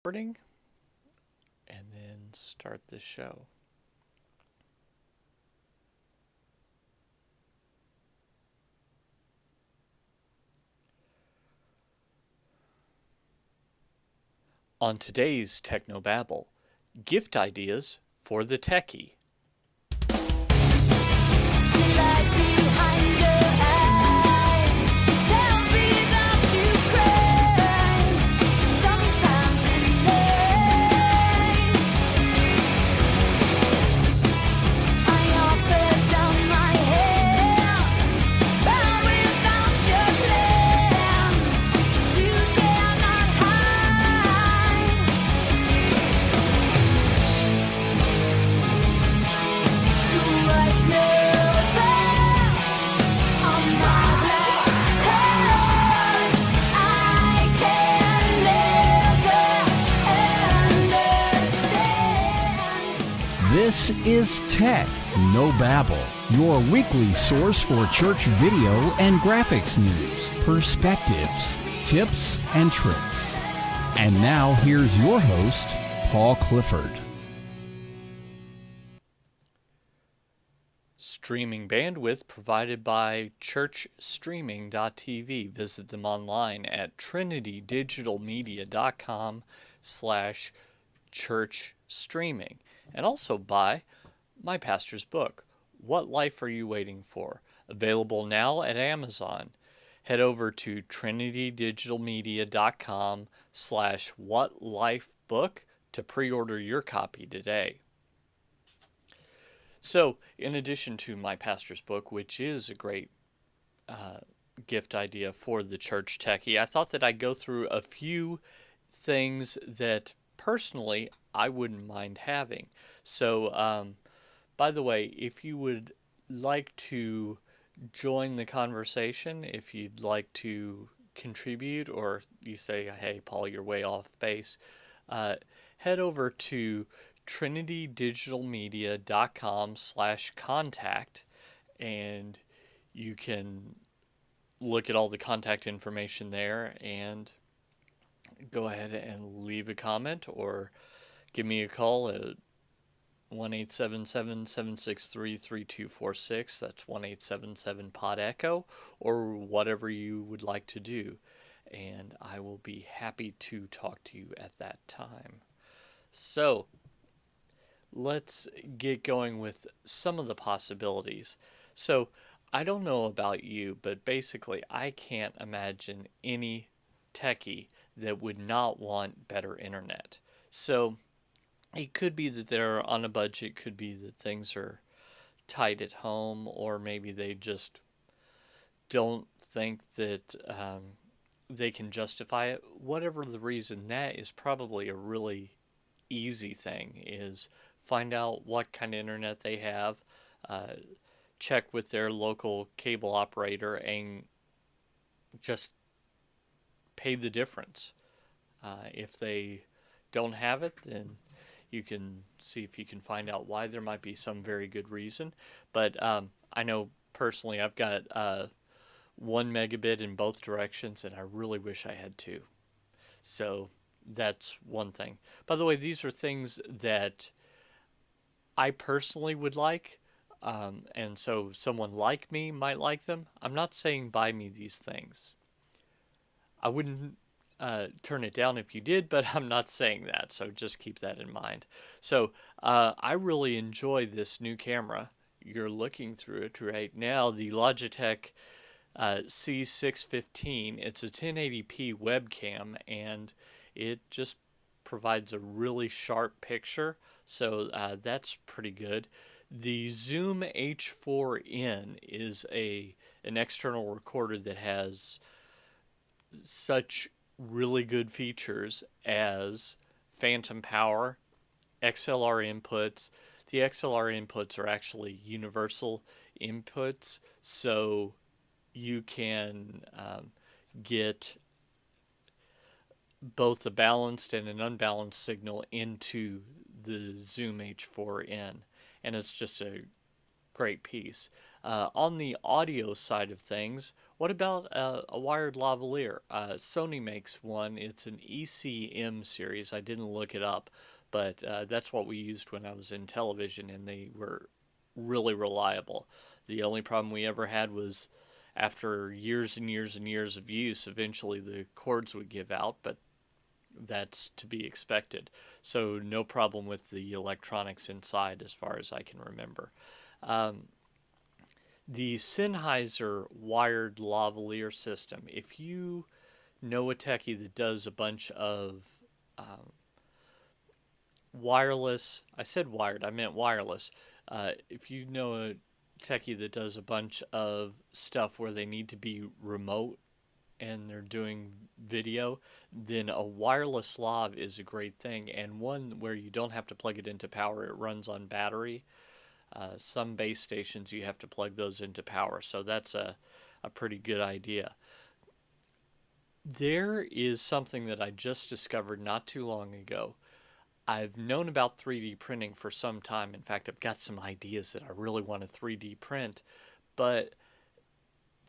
Recording and then start the show. On today's Technobabble, gift ideas for the Techy. This is Tech No Babble, your weekly source for church video and graphics news, perspectives, tips, and tricks. And now here's your host, Paul Clifford. Streaming bandwidth provided by churchstreaming.tv. Visit them online at trinitydigitalmedia.com/churchstreaming. And also buy my pastor's book, What Life Are You Waiting For? Available now at Amazon. Head over to trinitydigitalmedia.com/whatlifebook to pre-order your copy today. So, in addition to my pastor's book, which is a great gift idea for the church techie, I thought that I'd go through a few things that personally I wouldn't mind having. So, by the way, if you would like to join the conversation, if you'd like to contribute, or you say, hey, Paul, you're way off base, head over to trinitydigitalmedia.com/contact, and you can look at all the contact information there and go ahead and leave a comment or give me a call at 1-877-763-3246. That's 1-877-POD-ECHO, or whatever you would like to do. And I will be happy to talk to you at that time. So, let's get going with some of the possibilities. So, I don't know about you, but basically I can't imagine any techie that would not want better internet. So, it could be that they're on a budget, could be that things are tight at home, or maybe they just don't think that they can justify it. Whatever the reason, that is probably a really easy thing, is find out what kind of internet they have, check with their local cable operator, and just pay the difference. If they don't have it, then you can see if you can find out why. There might be some very good reason. But I know personally I've got 1 megabit in both directions, and I really wish I had 2. So that's one thing. By the way, these are things that I personally would like, and so someone like me might like them. I'm not saying buy me these things. I wouldn't turn it down if you did, but I'm not saying that, so just keep that in mind. So I really enjoy this new camera. You're looking through it right now, the Logitech C615. It's a 1080p webcam, and it just provides a really sharp picture, so that's pretty good. The Zoom H4n is an external recorder that has such really good features as phantom power, XLR inputs. The XLR inputs are actually universal inputs, so you can get both a balanced and an unbalanced signal into the Zoom H4n, and it's just a great piece. On the audio side of things, what about a wired lavalier? Sony makes one. It's an ECM series. I didn't look it up, but that's what we used when I was in television, and they were really reliable. The only problem we ever had was after years and years and years of use, eventually the cords would give out, but that's to be expected. So, no problem with the electronics inside as far as I can remember. Um, the Sennheiser wired lavalier system, if you know a techie that does a bunch of um, wireless, I said wired, I meant wireless. If you know a techie that does a bunch of stuff where they need to be remote and they're doing video, then a wireless lav is a great thing, and one where you don't have to plug it into power. It runs on battery. Some base stations you have to plug those into power, so that's a pretty good idea. There is something that I just discovered not too long ago. I've known about 3D printing for some time. In fact, I've got some ideas that I really want to 3D print, but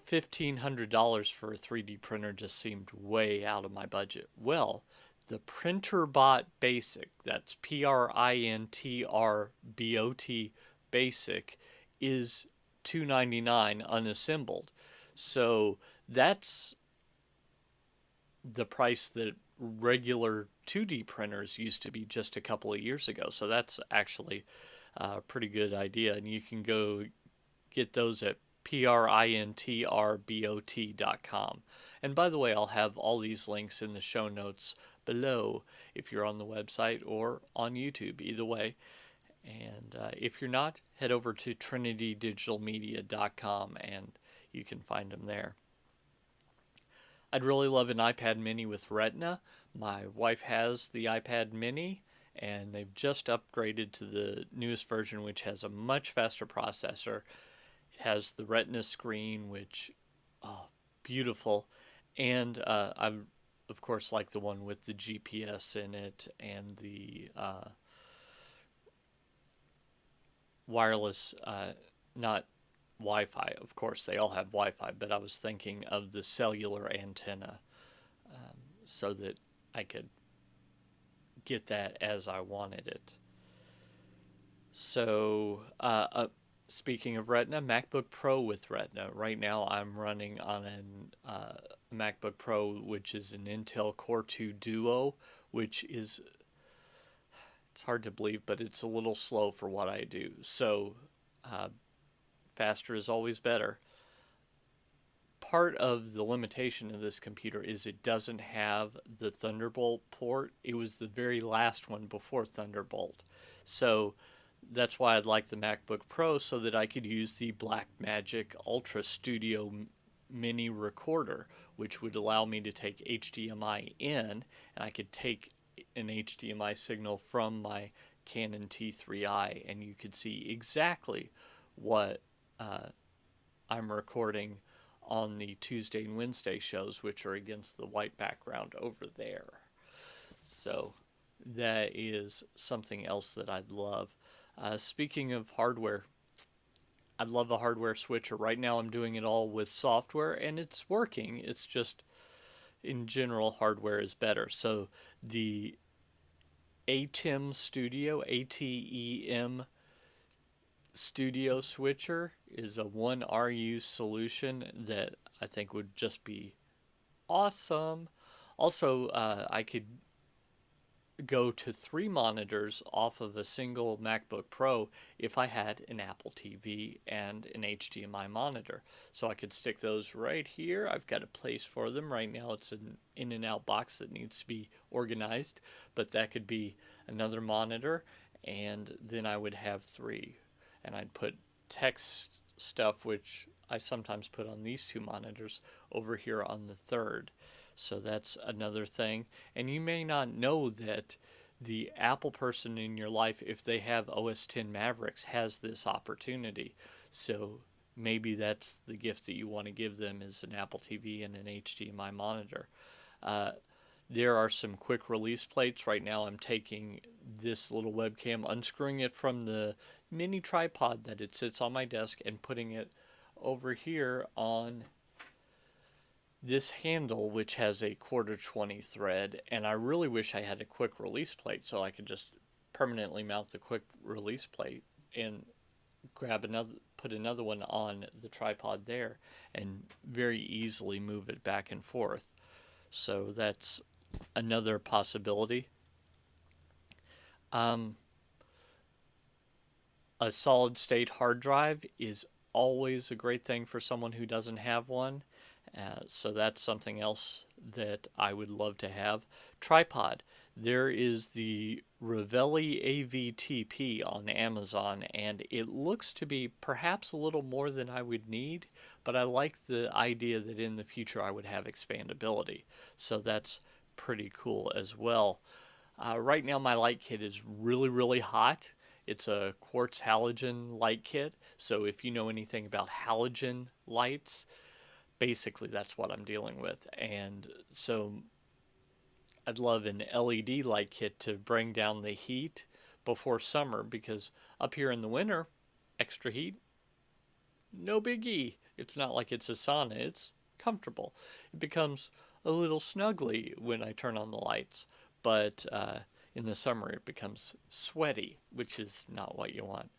$1,500 for a 3D printer just seemed way out of my budget. Well, the PrinterBot Basic, that's PRINTRBOT Basic, is $299 unassembled. So that's the price that regular 2D printers used to be just a couple of years ago. So that's actually a pretty good idea. And you can go get those at PRINTRBOT.com. And by the way, I'll have all these links in the show notes below if you're on the website or on YouTube, either way. And if you're not, head over to trinitydigitalmedia.com and you can find them there. I'd really love an iPad mini with Retina. My wife has the iPad mini, and they've just upgraded to the newest version, which has a much faster processor. It has the Retina screen, which, oh, beautiful. And I, of course, like the one with the GPS in it and the wireless, not Wi-Fi. Of course, they all have Wi-Fi, but I was thinking of the cellular antenna, so that I could get that as I wanted it. So, speaking of Retina, MacBook Pro with Retina. Right now, I'm running on an MacBook Pro, which is an Intel Core 2 Duo, which is, it's hard to believe, but it's a little slow for what I do. So, faster is always better. Part of the limitation of this computer is it doesn't have the Thunderbolt port. It was the very last one before Thunderbolt. So that's why I'd like the MacBook Pro, so that I could use the Blackmagic Ultra Studio Mini recorder, which would allow me to take HDMI in, and I could take an HDMI signal from my Canon T3i, and you could see exactly what I'm recording on the Tuesday and Wednesday shows, which are against the white background over there. So that is something else that I'd love. Speaking of hardware, I'd love a hardware switcher. Right now I'm doing it all with software, and it's working. It's just, in general, hardware is better. So the ATEM Studio, ATEM Studio switcher is a 1RU solution that I think would just be awesome. Also, I could go to 3 monitors off of a single MacBook Pro if I had an Apple TV and an HDMI monitor. So I could stick those right here. I've got a place for them. Right now it's an in and out box that needs to be organized, but that could be another monitor, and then I would have 3. And I'd put text stuff, which I sometimes put on these 2 monitors, over here on the 3rd. So that's another thing. And you may not know that the Apple person in your life, if they have OS X Mavericks, has this opportunity. So maybe that's the gift that you want to give them, is an Apple TV and an HDMI monitor. There are some quick release plates. Right now I'm taking this little webcam, unscrewing it from the mini tripod that it sits on my desk, and putting it over here on this handle, which has a 1/4 20 thread. And I really wish I had a quick release plate so I could just permanently mount the quick release plate and put another one on the tripod there, and very easily move it back and forth. So that's another possibility. Um, a solid state hard drive is always a great thing for someone who doesn't have one. So that's something else that I would love to have. Tripod. There is the Ravelli AVTP on Amazon, and it looks to be perhaps a little more than I would need, but I like the idea that in the future I would have expandability. So that's pretty cool as well. Right now my light kit is really, really hot. It's a quartz halogen light kit, so if you know anything about halogen lights, basically that's what I'm dealing with. And so I'd love an LED light kit to bring down the heat before summer, because up here in the winter, extra heat, no biggie. It's not like it's a sauna, it's comfortable. It becomes a little snuggly when I turn on the lights, but in the summer it becomes sweaty, which is not what you want.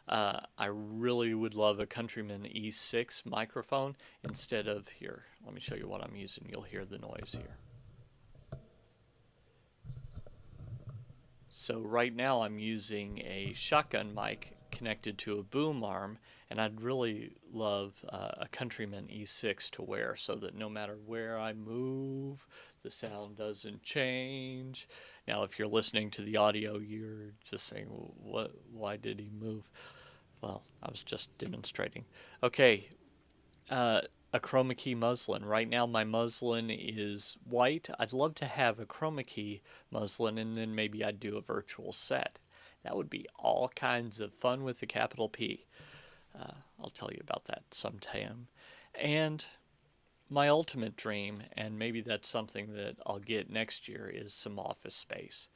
I really would love a Countryman E6 microphone instead of, here, let me show you what I'm using. You'll hear the noise here. So right now I'm using a shotgun mic connected to a boom arm, and I'd really love a Countryman E6 to wear so that no matter where I move, the sound doesn't change. Now, if you're listening to the audio, you're just saying, "What? Why did he move?" Well, I was just demonstrating. Okay, a chroma key muslin. Right now my muslin is white. I'd love to have a chroma key muslin, and then maybe I'd do a virtual set. That would be all kinds of fun with a capital P. I'll tell you about that sometime. And my ultimate dream, and maybe that's something that I'll get next year, is some office space.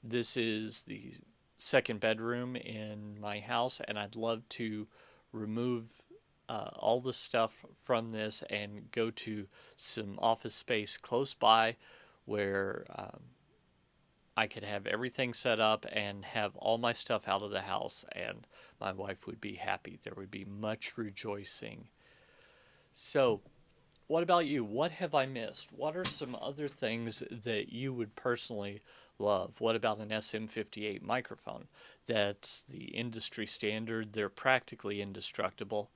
This is the second bedroom in my house, and I'd love to remove all the stuff from this and go to some office space close by where I could have everything set up and have all my stuff out of the house, and my wife would be happy. There would be much rejoicing. So, what about you? What have I missed? What are some other things that you would personally love? What about an SM58 microphone? That's the industry standard. They're practically indestructible,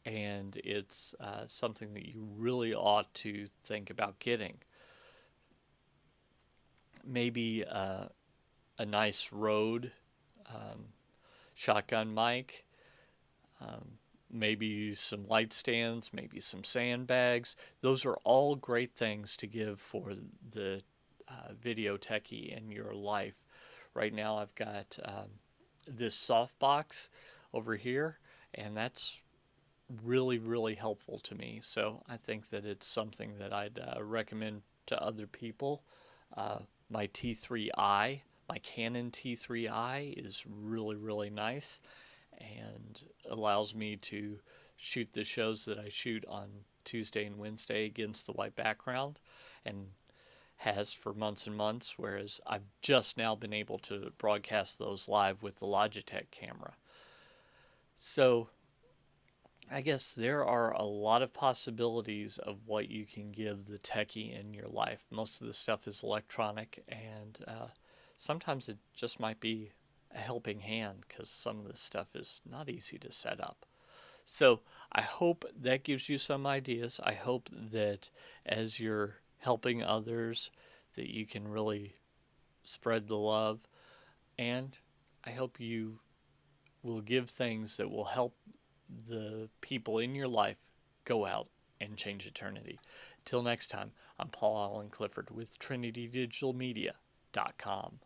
and it's something that you really ought to think about getting. Maybe a nice Rode shotgun mic, maybe some light stands, maybe some sandbags. Those are all great things to give for the video techie in your life. Right now I've got this softbox over here, and that's really, really helpful to me. So I think that it's something that I'd recommend to other people. My T3i, my Canon T3i is really, really nice, and allows me to shoot the shows that I shoot on Tuesday and Wednesday against the white background, and has for months and months, whereas I've just now been able to broadcast those live with the Logitech camera. So I guess there are a lot of possibilities of what you can give the techie in your life. Most of the stuff is electronic, and sometimes it just might be a helping hand, because some of this stuff is not easy to set up. So I hope that gives you some ideas. I hope that as you're helping others, that you can really spread the love, and I hope you will give things that will help the people in your life go out and change eternity. Till next time, I'm Paul Allen Clifford with TrinityDigitalMedia.com.